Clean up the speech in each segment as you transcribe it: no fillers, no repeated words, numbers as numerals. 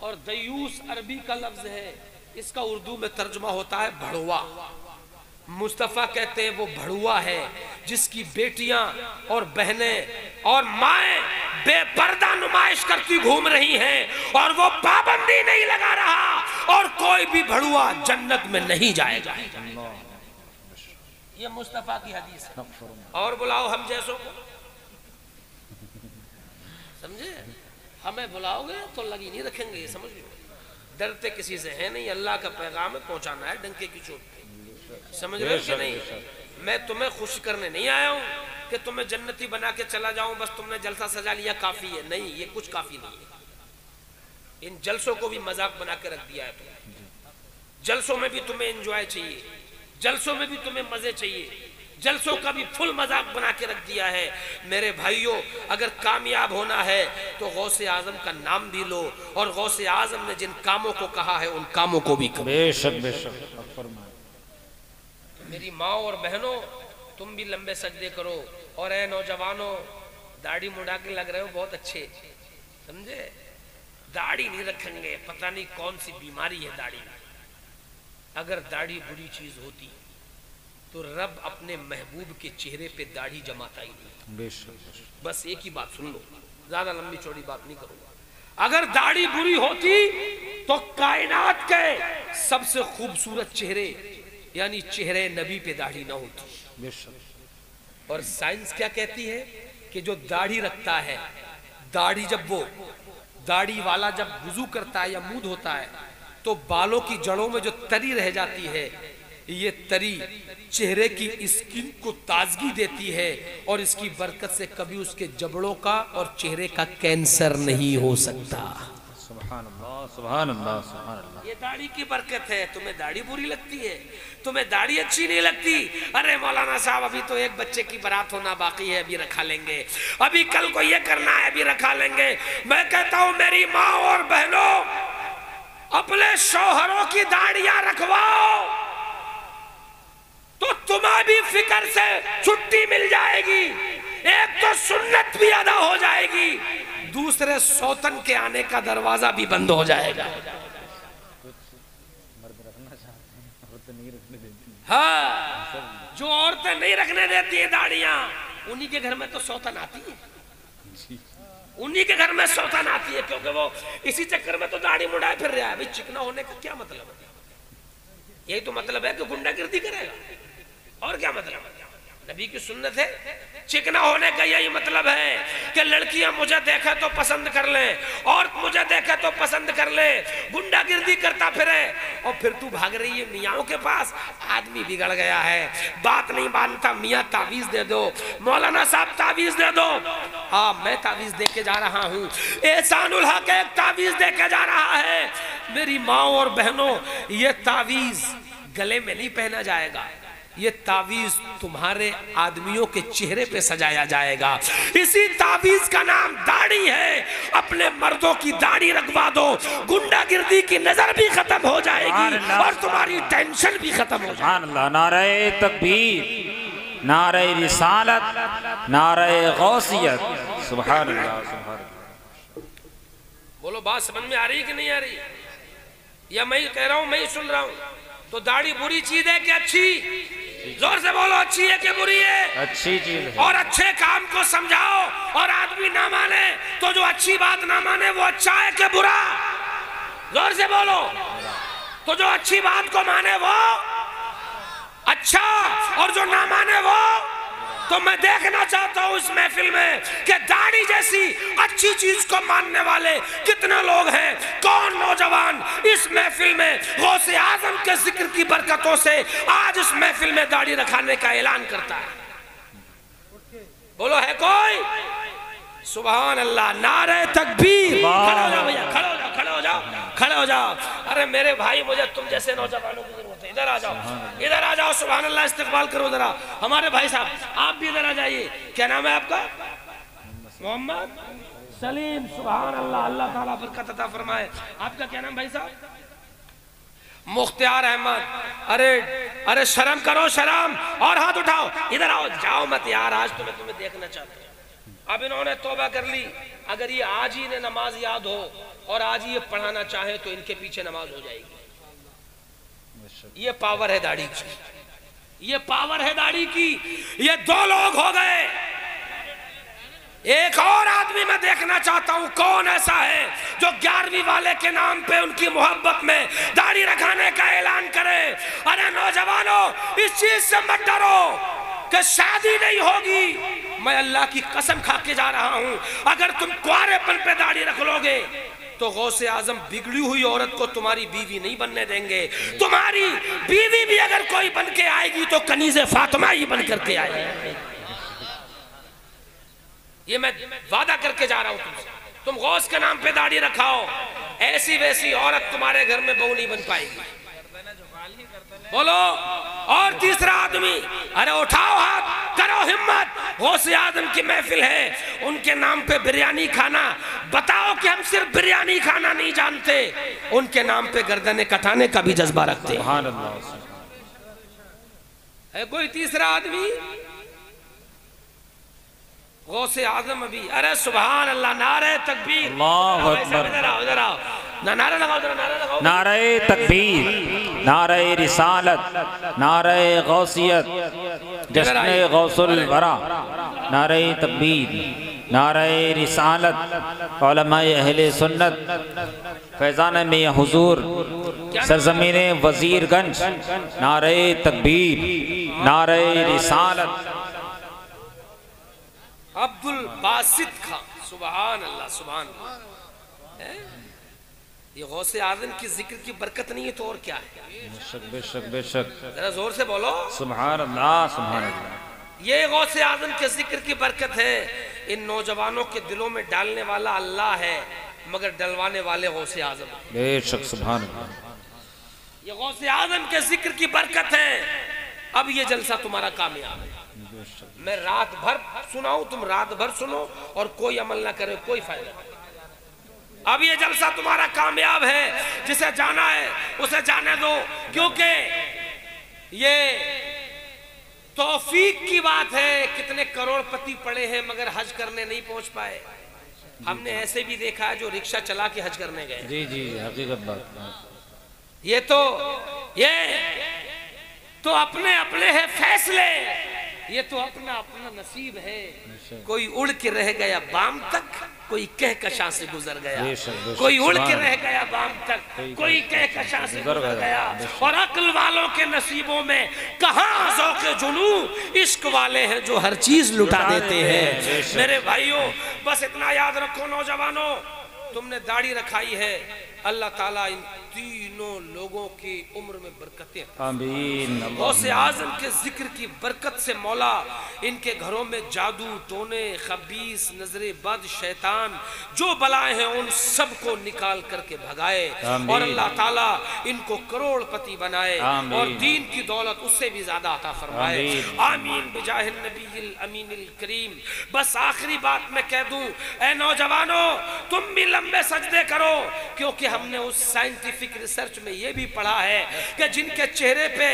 और दयूस अरबी का लफ्ज है, इसका उर्दू में तर्जुमा होता है भड़ुआ। मुस्तफ़ा कहते हैं वो भड़ुआ है जिसकी बेटियां और बहनें और माएँ बेपर्दा नुमाइश करती घूम रही हैं और वो पाबंदी नहीं लगा रहा, और कोई भी भड़ुआ जन्नत में नहीं जाएगा। ये मुस्तफ़ा की हदीस है। और बुलाओ हम जैसों को, समझे? हमें बुलाओगे तो लगी नहीं रखेंगे, ये समझ लो। डरते किसी से है नहीं, अल्लाह का पैगाम पहुंचाना है डंके की चोट पे, समझ रहे हो कि नहीं? मैं तुम्हें खुश करने नहीं आया हूं कि तुम्हें जन्नती बना के चला जाऊं, बस तुमने जलसा सजा लिया काफी है। नहीं, ये कुछ काफी नहीं है। इन जलसों को भी मजाक बना के रख दिया है तुमने। जलसों में भी तुम्हें एंजॉय चाहिए, जलसों में भी तुम्हें मजे चाहिए, जलसों का भी फुल मजाक बना के रख दिया है। मेरे भाइयों, अगर कामयाब होना है तो गौसे आजम का नाम भी लो, और गौसे आजम ने जिन कामों को कहा है उन कामों को भी करो। बेशक बेशक। मेरी माँ और बहनों, तुम भी लंबे सजदे करो। और ऐ नौजवानों, दाढ़ी मुड़ा के लग रहे हो बहुत अच्छे, समझे? दाढ़ी नहीं रखेंगे, पता नहीं कौन सी बीमारी है दाढ़ी में। अगर दाढ़ी बुरी चीज होती तो रब अपने महबूब के चेहरे पे दाढ़ी जमाता ही नहीं। बस एक ही बात सुन लो, ज्यादा लंबी चौड़ी बात नहीं करूंगा। अगर दाढ़ी बुरी होती तो कायनात के सबसे खूबसूरत चेहरे यानी चेहरे नबी पे दाढ़ी ना होती। और साइंस क्या कहती है कि जो दाढ़ी रखता है, दाढ़ी जब वो दाढ़ी वाला जब वुजू करता है या मुंह धोता है तो बालों की जड़ों में जो तरी रह जाती है, ये तरी चेहरे की स्किन को ताजगी देती है, और इसकी बरकत से कभी उसके जबड़ों का और चेहरे का कैंसर नहीं हो सकता। सुभान अल्लाह, सुभान अल्लाह, सुभान अल्लाह। ये दाढ़ी की बरकत है। तुम्हें दाढ़ी बुरी लगती है, तुम्हें दाढ़ी अच्छी नहीं लगती? अरे मौलाना साहब, अभी तो एक बच्चे की बारात होना बाकी है, अभी रखा लेंगे, अभी कल को ये करना है, अभी रखा लेंगे। मैं कहता हूं मेरी माँ और बहनों, अपने शौहरों की दाढ़ियां रखवाओ तो तुम्हें भी फिक्र से छुट्टी मिल जाएगी। एक तो सुन्नत भी अदा हो जाएगी, दूसरे सौतन के आने का दरवाजा भी बंद हो जाएगा। हाँ, जो औरतें नहीं रखने देती है दाढ़ियां, उन्हीं के घर में तो सौतन आती है, उन्हीं के घर में सौतन आती है, क्योंकि वो इसी चक्कर में तो दाढ़ी मुड़ाए फिर रहा है। भाई चिकना होने का क्या मतलब है? यही तो मतलब है कि गुंडागिर्दी करेगा, और क्या मतलब है? नबी की सुन्नत है। चिकना होने का यही मतलब है कि लड़कियां मुझे देखे तो पसंद कर ले, और मुझे देखे तो पसंद कर ले, गुंडागिर्दी करता फिरे, और फिर तू भाग रही है मियाँ के पास। आदमी बिगड़ गया है, बात नहीं मानता। मियाँ तावीज दे दो, मौलाना साहब तावीज दे दो। हाँ, मैं तावीज दे के जा रहा हूँ, एहसानुल हक एक तावीज दे के जा रहा है। मेरी माँ और बहनों, ये तावीज गले में नहीं पहना जाएगा, ये तावीज तुम्हारे आदमियों के चेहरे पे सजाया जाएगा। इसी तावीज का नाम दाढ़ी है। अपने मर्दों की दाढ़ी रखवा दो, गुंडागिर्दी की नजर भी खत्म हो जाएगी और तुम्हारी टेंशन भी खत्म हो जाएगी। नारे तकबीर, नारे रिसालत, नारे गौसियत। सुभान अल्लाह, सुभान अल्लाह। बोलो, बात समझ में आ रही कि नहीं आ रही? या मैं कह रहा हूं, मैं सुन रहा हूं? तो दाढ़ी बुरी चीज है कि अच्छी? जोर से बोलो, अच्छी है कि बुरी है? अच्छी चीज है। और अच्छे काम को समझाओ, और आदमी ना माने तो जो अच्छी बात ना माने वो अच्छा है कि बुरा? जोर से बोलो। तो जो अच्छी बात को माने वो अच्छा, और जो ना माने वो। तो मैं देखना चाहता हूं इस महफिल में कि दाढ़ी जैसी अच्छी चीज को मानने वाले कितने लोग हैं। कौन नौजवान इस महफिल में गौसे आजम के जिक्र की बरकतों से आज इस महफिल में दाढ़ी रखाने का ऐलान करता है? बोलो, है कोई? सुभान अल्लाह, नारे तकबीर। खड़े हो जाओ भैया, खड़े हो जाओ, खड़े हो जाओ, खड़े हो जाओ। अरे मेरे भाई, मुझे तुम जैसे नौजवानों की जरूरत है। इधर आ जाओ, इधर आ जाओ। सुभान अल्लाह, इस्तकबाल करो जरा। हमारे भाई साहब, आप भी इधर आ जाइए। क्या नाम है आपका? मोहम्मद सलीम। सुभान अल्लाह, अल्लाह ताला बरकत अता फरमाए। आपका क्या नाम भाई साहब? मुख्तियार अहमद। अरे अरे शर्म करो, शर्म। और हाथ उठाओ, इधर आओ। जाओ मत यार, आज तो मैं तुम्हें देखना चाहता हूँ। अब इन्होंने तौबा कर ली, अगर ये आज ही ने नमाज याद हो और आज ये पढ़ाना चाहे तो इनके पीछे नमाज हो जाएगी। ये पावर है दाढ़ी की, ये पावर है दाढ़ी की। ये दो लोग हो गए। एक और आदमी मैं देखना चाहता हूं, कौन ऐसा है जो 11वीं वाले के नाम पे उनकी मोहब्बत में दाढ़ी रखाने का ऐलान करे। अरे नौजवानों, इस चीज से मत डरो कि शादी नहीं होगी। मैं अल्लाह की कसम खा के जा रहा हूं, अगर तुम कुंवारेपन पे दाढ़ी रख लोगे तो गौसे आजम बिगड़ी हुई औरत को तुम्हारी बीवी नहीं बनने देंगे। तुम्हारी बीवी भी अगर कोई बन के आएगी तो कनीज़े फातिमा ही बन करके आएगी। ये मैं वादा करके जा रहा हूं तुमसे। तुम गौस के नाम पे दाढ़ी रखाओ, ऐसी वैसी औरत तुम्हारे घर में बहू नहीं बन पाएगी। बोलो। और तीसरा आदमी, अरे उठाओ हाथ, करो हिम्मत, गौसे आजम की महफिल है, उनके नाम पे बिरयानी खाना। बताओ कि हम सिर्फ बिरयानी खाना नहीं जानते, उनके नाम पे गर्दनें कटाने का भी जज्बा रखते हैं। है कोई तीसरा आदमी? गौसे आजम अभी, अरे सुभान अल्लाह, नारे तकबीर, अल्लाहु अकबर, इधर आओ, नारा लगाओ, नारा लगाओ। नारे तकबीर, नारे रिसालत, नारे गौसियत, जश्न गौसुल वरा, नारे तकबीर, नारे रिसालत, उलमाए अहले सुन्नत, फैज़ान में हुजूर, सरज़मीने वजीरगंज, नारे तकबीर, नारे रिसालत। अब्दुल बासित खान, सुभान अल्लाह, सुभान अल्लाह। ये गौसे आज़म की जिक्र की बरकत नहीं है तो और क्या है? बेशक बेशक बेशक, जरा जोर से बोलो सुभान अल्लाह, सुभान अल्लाह। ये गौसे आज़म के जिक्र की बरकत है। इन नौजवानों के दिलों में डालने वाला अल्लाह है, मगर डलवाने वाले गौसे आज़म। बेशक सुभान अल्लाह। ये गौसे आज़म के जिक्र की बरकत है। अब ये जलसा तुम्हारा कामयाब है। मैं रात भर सुनाऊं, तुम रात भर सुनो और कोई अमल ना करे, कोई फायदा नहीं। अब ये जलसा तुम्हारा कामयाब है। जिसे जाना है उसे जाने दो, क्योंकि ये तौफीक की बात है। कितने करोड़पति पड़े हैं मगर हज करने नहीं पहुंच पाए। हमने ऐसे भी देखा है जो रिक्शा चला के हज करने गए। जी जी, हकीकत बात। ये तो अपने अपने हैं फैसले, ये तो अपना अपना नसीब है। कोई उड़ के रह गया बाम तक, कोई कहकशां से गुजर गया। कोई उड़ के रह गया बाम तक, कोई कहकशां से गुजर गया। और अक्ल वालों के नसीबों में कहां ज़ौक़े जुनू, इश्क वाले हैं जो हर चीज लुटा देते हैं। मेरे भाइयों, बस इतना याद रखो नौजवानों, तुमने दाढ़ी रखाई है, अल्लाह ताला इन तीनों लोगों की उम्र में बरकतें, आमीन। गौसे आज़म के जिक्र की बरकत से मौला इनके घरों में जादू, टोने, खबीस, नजरे बद, शैतान, जो बलाएं हैं उन सब को निकाल करके भगाए। और अल्लाह ताला इनको करोड़पति बनाए और दीन की दौलत उससे भी ज्यादा अता फरमाए। आमीन बिजाहिल नबील अमीनिल करीम। बस आखिरी बात मैं कह दूं, ऐ नौजवानों, तुम भी लंबे सजदे करो, क्योंकि हमने उस साइंटिफिक रिसर्च में यह भी पढ़ा है कि जिनके चेहरे पे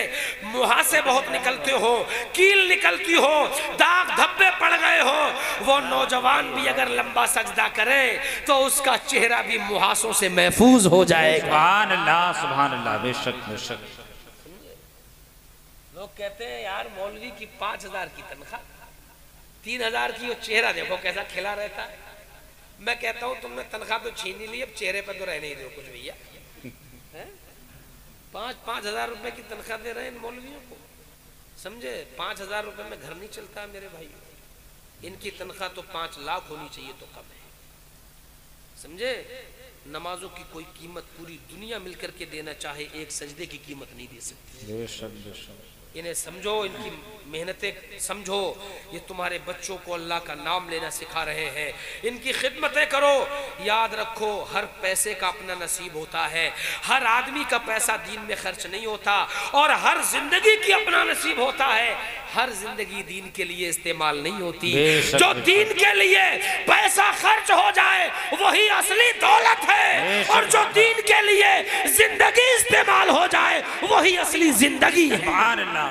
मुहासे बहुत निकलते हो, कील निकलती हो, दाग धब्बे पड़ गए हो, वो नौजवान भी अगर लंबा सजदा करे तो उसका चेहरा भी मुहासों से महफूज हो जाएगा। सुभान अल्लाह, सुभान अल्लाह। बेशक बेशक। लोग कहते हैं यार मौलवी की 5000 की तनख्वाह, 3000 की, वो चेहरा देखो कैसा खिला रहता है। मैं कहता हूँ तुमने तनख्वाह तो छीन ही ली, अब चेहरे पर तो रह नहीं दो कुछ भैया। 5,000 रुपए की तनख्वाह दे रहे हैं इन मौलवियों को, समझे? 5,000 रुपए में घर नहीं चलता मेरे भाई। इनकी तनख्वाह तो 5 लाख होनी चाहिए तो कम है, समझे? नमाजों की कोई कीमत पूरी दुनिया मिलकर के देना चाहे एक सजदे की कीमत नहीं दे सकती। बेशक बेशक। इन्हें समझो, इनकी मेहनतें समझो। ये तुम्हारे बच्चों को अल्लाह का नाम लेना सिखा रहे हैं, इनकी खिदमतें करो। याद रखो, हर पैसे का अपना नसीब होता है, हर आदमी का पैसा दीन में खर्च नहीं होता, और हर जिंदगी की अपना नसीब होता है। हर जिंदगी दीन के लिए इस्तेमाल नहीं होती। जो दीन के लिए पैसा खर्च हो जाए वही असली दौलत है, और जो दीन के लिए जिंदगी इस्तेमाल हो जाए वही असली जिंदगी है।